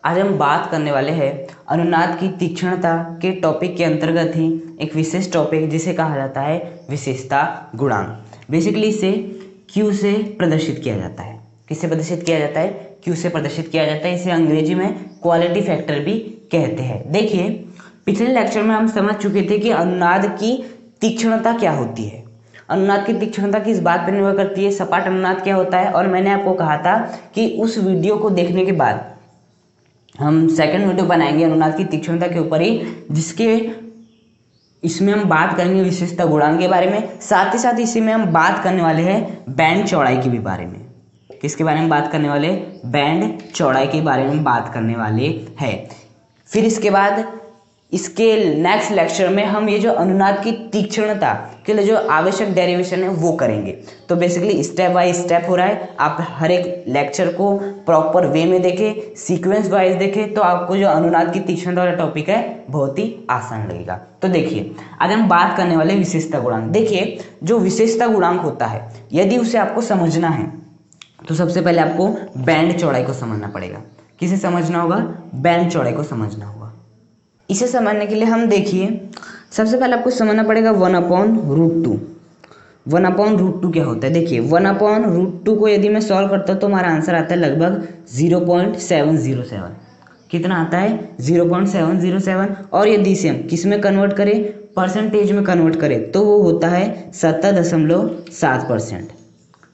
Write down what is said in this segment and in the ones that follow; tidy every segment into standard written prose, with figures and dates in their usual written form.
आज हम बात करने वाले हैं अनुनाद की तीक्ष्णता के टॉपिक के अंतर्गत ही एक विशेष टॉपिक जिसे कहा जाता है विशेषता गुणांक। बेसिकली इसे क्यू से प्रदर्शित किया जाता है। किससे प्रदर्शित किया जाता है? क्यू से प्रदर्शित किया जाता है। इसे अंग्रेजी में क्वालिटी फैक्टर भी कहते हैं। देखिए, पिछले लेक्चर में हम समझ चुके थे कि अनुनाद की तीक्ष्णता क्या होती है। अनुनाद की तीक्ष्णता किस बात पर निर्भर करती है, सपाट अनुनाद क्या होता है, और मैंने आपको कहा था कि उस वीडियो को देखने के बाद हम सेकंड वीडियो बनाएंगे अनुनाद की तीक्ष्णता के ऊपर ही, जिसके इसमें हम बात करेंगे विशेषता गुणांक के बारे में। साथ ही साथ इसी में हम बात करने वाले हैं बैंड चौड़ाई के भी बारे में। किसके बारे में बात करने वाले? बैंड चौड़ाई के बारे में बात करने वाले हैं। फिर इसके बाद इसके नेक्स्ट लेक्चर में हम ये जो अनुनाद की तीक्ष्णता के लिए जो आवश्यक डेरिवेशन है वो करेंगे। तो बेसिकली स्टेप बाय स्टेप हो रहा है। आप हर एक लेक्चर को प्रॉपर वे में देखें, सीक्वेंस वाइज देखें, तो आपको जो अनुनाद की तीक्ष्णता वाला टॉपिक है बहुत ही आसान लगेगा। तो देखिए, आज हम बात करने वाले विशेषता गुणांक। देखिए, जो विशेषता गुणांक होता है, यदि उसे आपको समझना है तो सबसे पहले आपको बैंड चौड़ाई को समझना पड़ेगा। किसे समझना होगा? बैंड चौड़ाई को समझना होगा। इसे समझने के लिए हम देखिए, सबसे पहले आपको समझना पड़ेगा 1/√2। 1/√2 क्या होता है? देखिए, 1/√2 को यदि मैं सॉल्व करता हूँ तो हमारा आंसर आता है लगभग 0.707। कितना आता है? 0.707। और यदि इसे हम किस में कन्वर्ट करें, परसेंटेज में कन्वर्ट करें, तो वो होता है 70.7%।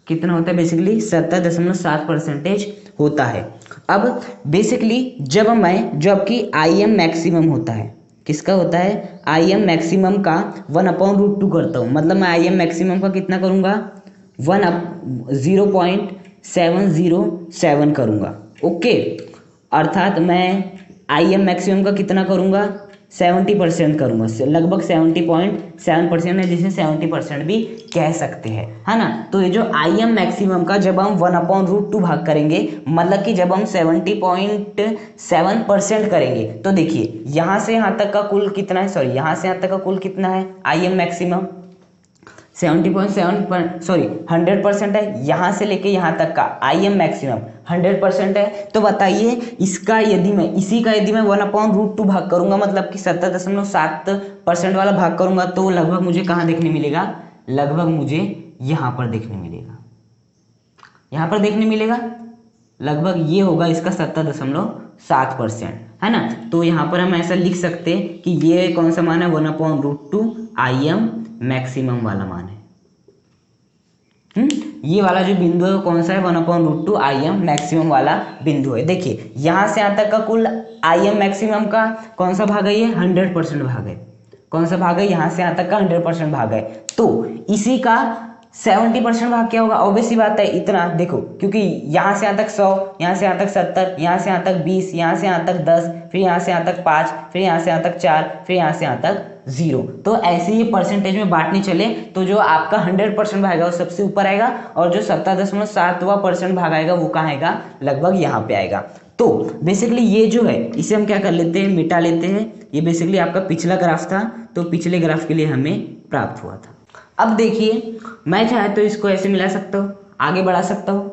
कितना होता है? बेसिकली 70.7% होता है। अब बेसिकली जब मैं जो आपकी IM मैक्सिमम होता है, किसका होता है? IM मैक्सिमम का 1/√2 करता हूँ, मतलब मैं IM मैक्सिमम का कितना करूँगा? 0.707 करूँगा। ओके, अर्थात मैं IM मैक्सिमम का कितना करूँगा? 70% करूँगा। लगभग 70.7% है, जिसे 70% भी कह सकते हैं, है ना। तो ये जो IM मैक्सिमम का जब हम 1/√2 भाग करेंगे, मतलब कि जब हम 70.7% करेंगे, तो देखिए यहाँ से यहाँ तक का कुल कितना है, सॉरी यहाँ से यहाँ तक का कुल कितना है IM मैक्सिमम? 100% है। यहाँ से लेके यहाँ तक का IM मैक्सिमम 100% है। तो बताइए, इसका यदि मैं 1/√2 भाग करूंगा, मतलब कि 70.7% वाला भाग करूंगा, तो लगभग मुझे कहाँ देखने मिलेगा? लगभग मुझे यहाँ पर देखने मिलेगा। यहाँ पर देखने मिलेगा लगभग ये होगा इसका 70.7%, है ना। तो यहाँ पर हम ऐसा लिख सकते हैं कि ये कौन सा मान है? 1/√2 IM मैक्सिमम वाला मान है। ये वाला जो बिंदु है कौन सा है? 1/√2 IM मैक्सिमम वाला बिंदु है। देखिए, यहाँ से यहाँ तक का कुल IM मैक्सिमम का कौन सा भाग है? ये 100% भाग है। कौन सा भाग है? यहाँ से यहाँ तक का 100% भाग है। तो इसी का 70% भाग क्या होगा? ऑब्वियस सी बात है, इतना देखो, क्योंकि यहाँ से यहाँ तक 100, यहाँ से यहाँ तक 70, यहाँ से यहाँ तक 20, यहाँ से यहाँ तक 10, फिर यहाँ से यहाँ तक 5, फिर यहाँ से यहाँ तक 4, फिर यहाँ से यहाँ तक 0। तो ऐसे ही परसेंटेज में बांटने चले तो जो आपका 100% भाग है वो सबसे ऊपर आएगा, और जो 70.7% भाग आएगा वो कहाँ आएगा? लगभग यहाँ पे आएगा। तो बेसिकली ये जो है, इसे हम क्या कर लेते हैं? मिटा लेते हैं। ये बेसिकली आपका पिछला ग्राफ था, तो पिछले ग्राफ के लिए हमें प्राप्त हुआ था। अब देखिए, मैं चाहे तो इसको ऐसे मिला सकता हूँ, आगे बढ़ा सकता हूँ।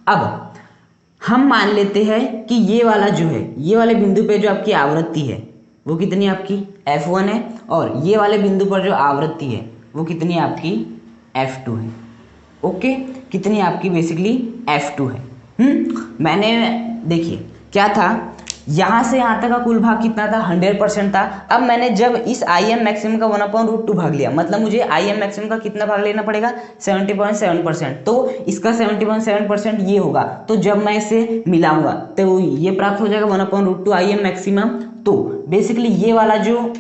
अब हम मान लेते हैं कि ये वाला जो है, ये वाले बिंदु पे जो आपकी आवृत्ति है वो कितनी आपकी? F1 है, और ये वाले बिंदु पर जो आवृत्ति है वो कितनी आपकी? F2 है। ओके, कितनी आपकी? बेसिकली F2 है। मैंने देखिए क्या था, यहाँ से यहाँ तक का कुल भाग कितना था? 100% था। अब मैंने जब इस IM मैक्सिमम का 1/√2 भाग लिया, मतलब मुझे IM मैक्सिमम का कितना भाग लेना पड़ेगा? 70.7%। तो इसका 70.7% ये होगा। तो जब मैं इसे मिलाऊंगा तो ये प्राप्त हो जाएगा 1/√2 IM मैक्सिमम। तो बेसिकली ये वाला जो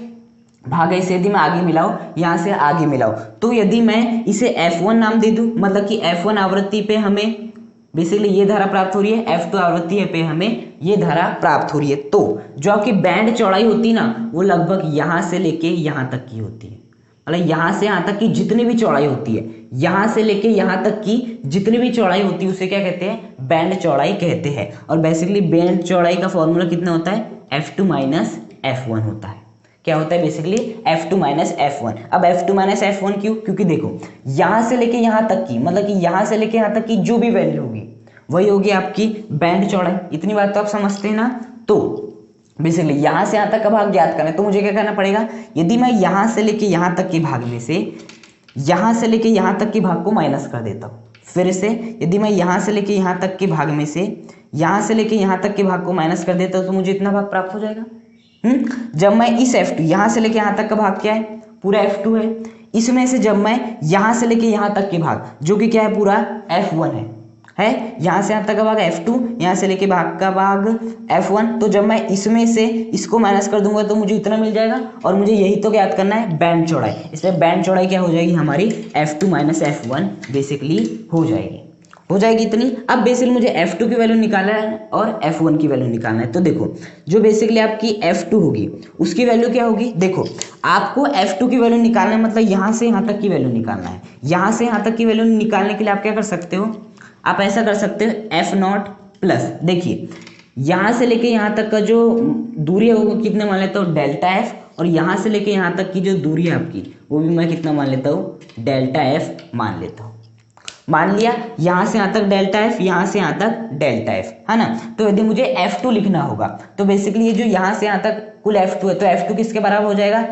भाग है, इसे यदि मैं आगे मिलाऊं, यहाँ से आगे मिलाऊं, तो यदि मैं इसे F1 नाम दे दूं, मतलब कि F1 आवृत्ति पे हमें बेसिकली ये धारा प्राप्त हो रही है, F2 आवृत्ति पे हमें ये धारा प्राप्त हो रही है। तो जो आपकी बैंड चौड़ाई होती है ना, वो लगभग यहाँ से लेके यहाँ तक की होती है। मतलब यहाँ से यहाँ तक की जितनी भी चौड़ाई होती है, यहाँ से लेके यहाँ तक की जितनी भी चौड़ाई होती है, उसे क्या कहते हैं? बैंड चौड़ाई कहते हैं। और बेसिकली बैंड चौड़ाई का फॉर्मूला कितना होता है? F2 माइनस F1 होता है। क्या होता है? Basically F2 minus F1। अब F2 माइनस F1 क्यों? क्योंकि देखो, यहाँ से लेके यहाँ तक की, मतलब कि यहाँ से लेके यहाँ तक की जो भी वैल्यू होगी वही होगी आपकी बैंड चौड़ाई। इतनी बात तो आप समझते हैं ना। तो बेसिकली यहाँ से यहाँ तक का भाग ज्ञात करना है, तो मुझे क्या करना पड़ेगा, यदि मैं यहाँ से लेके यहाँ तक के भाग में से यहाँ से लेके यहाँ तक के भाग को माइनस कर देता हूँ, फिर से यदि मैं यहाँ से लेके यहाँ तक के भाग में से यहाँ से लेके यहाँ तक के भाग को माइनस कर देता हूँ, तो मुझे इतना भाग प्राप्त हो जाएगा। जब मैं इस F2 यहाँ से लेके यहाँ तक का भाग क्या है, पूरा F2 है, इसमें से जब मैं यहाँ से लेके यहाँ तक के भाग जो कि क्या है, पूरा F1 है यहाँ से यहाँ तक का भाग F2, यहाँ से लेके भाग का भाग F1, तो जब मैं इसमें से इसको माइनस कर दूंगा तो मुझे इतना मिल जाएगा, और मुझे यही तो ज्ञात करना है बैंड चौड़ाई। इसलिए बैंड चौड़ाई क्या हो जाएगी हमारी, F2 माइनस F1 बेसिकली हो जाएगी इतनी। अब बेसिकली मुझे F2 की वैल्यू निकालना है और F1 की वैल्यू निकालना है। तो देखो जो बेसिकली आपकी F2 होगी उसकी वैल्यू क्या होगी, देखो आपको F2 की वैल्यू निकालना है, मतलब यहाँ से यहाँ तक की वैल्यू निकालना है। यहाँ से यहाँ तक की वैल्यू निकालने के लिए आप क्या कर सकते हो, आप ऐसा कर सकते हो F0 प्लस, देखिए यहाँ से लेके यहाँ तक का जो दूरी है वो कितने मान लेता हूँ, डेल्टा F, और यहाँ से लेके यहाँ तक की जो दूरी है आपकी वो भी मैं कितना मान लेता हूँ, डेल्टा F मान लेता हूँ। मान लिया यहाँ से यहाँ तक डेल्टा F, यहाँ से यहाँ तक डेल्टा F, है ना। तो यदि मुझे F2 लिखना होगा तो बेसिकली ये जो यहाँ से यहाँ तक कुल F2 है, तो F2 किसके बराबर हो जाएगा,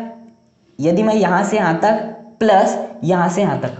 यदि मैं यहाँ से यहाँ तक प्लस यहाँ से यहाँ तक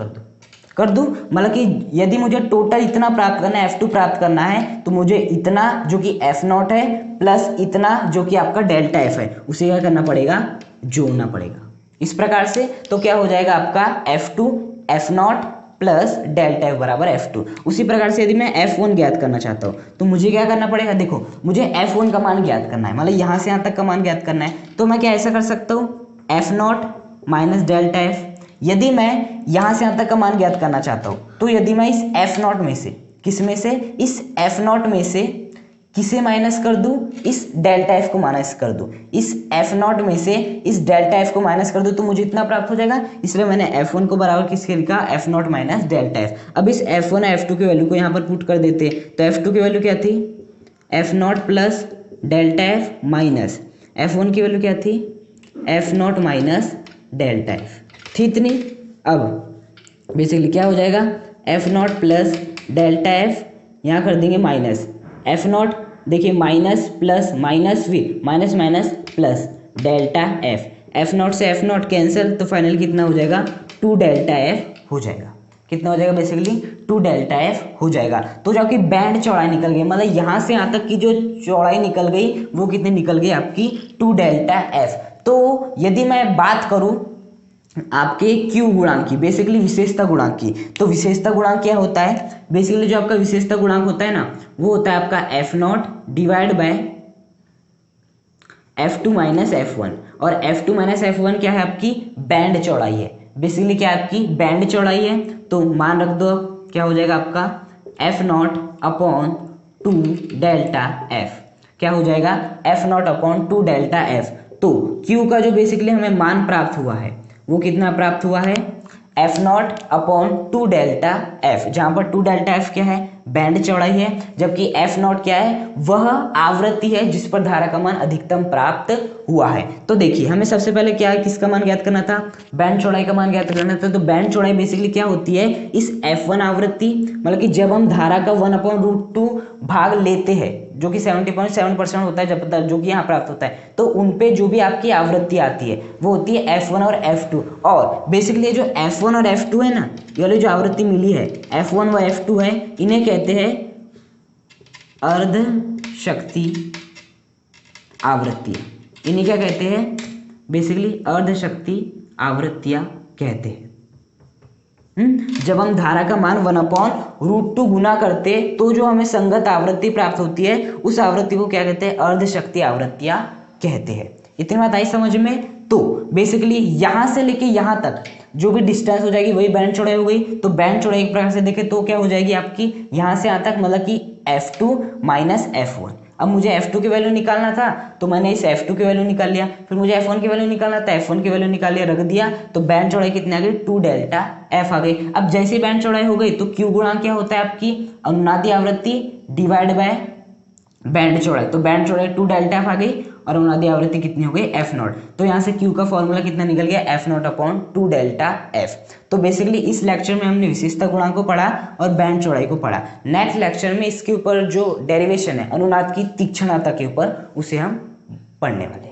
कर दूँ, मतलब कि यदि मुझे टोटल इतना प्राप्त करना है, F2 प्राप्त करना है, तो मुझे इतना जो कि F0 है प्लस इतना जो कि आपका डेल्टा F है, उसे क्या करना पड़ेगा, जोड़ना पड़ेगा इस प्रकार से। तो क्या हो जाएगा आपका F2 F0 plus delta F बराबर F2। उसी प्रकार से यदि मैं F1 ज्ञात करना चाहता हूँ तो मुझे क्या करना पड़ेगा, देखो मुझे F1 का मान ज्ञात करना है, मतलब यहाँ से यहाँ तक का मान ज्ञात करना है, तो मैं क्या ऐसा कर सकता हूँ, F0 माइनस डेल्टा F। यदि मैं यहाँ से यहाँ तक का मान ज्ञात करना चाहता हूँ तो यदि मैं इस F0 में से, किस में से, इस F0 में से किसे माइनस कर दूं, इस डेल्टा F को माइनस कर दूं, इस F0 में से इस डेल्टा F को माइनस कर दूं, तो मुझे इतना प्राप्त हो जाएगा। इसलिए मैंने F1 को बराबर किसके लिखा, F0 माइनस डेल्टा F। अब इस F1 और F2 की वैल्यू को यहाँ पर पुट कर देते, तो F2 की वैल्यू क्या थी, F0 plus delta F minus F1 की वैल्यू क्या थी, F0 माइनस डेल्टा F थी इतनी। अब बेसिकली क्या हो जाएगा, F0 प्लस डेल्टा F, यहाँ कर देंगे माइनस F0, देखिए माइनस प्लस माइनस फिर minus minus plus delta F, F0 से F0 कैंसिल, तो फाइनल कितना हो जाएगा, 2 डेल्टा F हो जाएगा। कितना हो जाएगा, बेसिकली 2 डेल्टा F हो जाएगा। तो जो आपकी बैंड चौड़ाई निकल गई, मतलब यहाँ से यहाँ तक की जो चौड़ाई निकल गई वो कितनी निकल गई आपकी, 2 डेल्टा F। तो यदि मैं बात करूँ आपके Q गुणांक की, बेसिकली विशेषता गुणांक की, तो विशेषता गुणांक क्या होता है, बेसिकली जो आपका विशेषता गुणांक होता है ना, वो होता है आपका F0 divide by F2 minus F1, और F2 माइनस F1 क्या है, आपकी बैंड चौड़ाई है। बेसिकली क्या है, आपकी बैंड चौड़ाई है। तो मान रख दो, क्या हो जाएगा आपका F0 अपॉन 2 डेल्टा F, क्या हो जाएगा, F0 अपॉन 2 डेल्टा F। तो Q का जो बेसिकली हमें मान प्राप्त हुआ है वो कितना प्राप्त हुआ है, F0 अपॉन 2 डेल्टा F, जहां पर 2 डेल्टा F क्या है, बैंड चौड़ाई है, जबकि F0 क्या है, वह आवृत्ति है जिस पर धारा का मान अधिकतम प्राप्त हुआ है। तो देखिए हमें सबसे पहले क्या, किसका मान ज्ञात करना था, बैंड चौड़ाई का मान ज्ञात करना था। तो बैंड चौड़ाई बेसिकली क्या होती है, इस F1 आवृत्ति, मतलब कि जब हम धारा का 1/√2 भाग लेते हैं, जो कि 70.7% होता है, जब जो कि यहाँ प्राप्त होता है, तो उनपे जो भी आपकी आवृत्ति आती है वो होती है F1 और F2। और बेसिकली जो F1 और F2 है ना, ये वाली जो आवृत्ति मिली है F1 व F2 है, इन्हें कहते हैं अर्ध शक्ति आवृत्तियां। इन्हें क्या कहते हैं, बेसिकली अर्ध शक्ति आवृत्तियां कहते हैं। जब हम धारा का मान 1/√2 गुना करते तो जो हमें संगत आवृत्ति प्राप्त होती है उस आवृत्ति को क्या कहते हैं, अर्ध शक्ति आवृत्तियां कहते हैं। इतनी बात आई समझ में। तो बेसिकली यहाँ से लेके यहाँ तक जो भी डिस्टेंस हो जाएगी वही बैंड चौड़ाई हो गई। तो बैंड चौड़ाई एक प्रकार से देखें तो क्या हो जाएगी आपकी, यहाँ से यहाँ तक, मतलब कि F2 माइनस F1। अब मुझे F2 की वैल्यू निकालना था तो मैंने इस F2 की वैल्यू निकाल लिया, फिर मुझे F1 की वैल्यू निकालना था, F1 की वैल्यू निकाल लिया, रख दिया, तो बैंड चौड़ाई कितनी आ गई, 2 डेल्टा F आ गई। अब जैसे बैंड चौड़ाई हो गई तो Q गुणांक क्या होता है, आपकी अनुनादी आवृत्ति डिवाइड बाय बैंड चौड़ाई, तो बैंड चौड़ाई 2 डेल्टा एफ आ गई और अनुनादी आवृत्ति कितनी हो गई एफ नॉट। तो यहाँ से क्यू का फॉर्मूला कितना निकल गया F not upon 2 delta F. तो बेसिकली इस लेक्चर में हमने विशेषता गुणांक को पढ़ा और बैंड चौड़ाई को पढ़ा। नेक्स्ट लेक्चर में इसके ऊपर जो डेरिवेशन है अनुनाद की तीक्ष्णता के ऊपर उसे हम पढ़ने वाले हैं।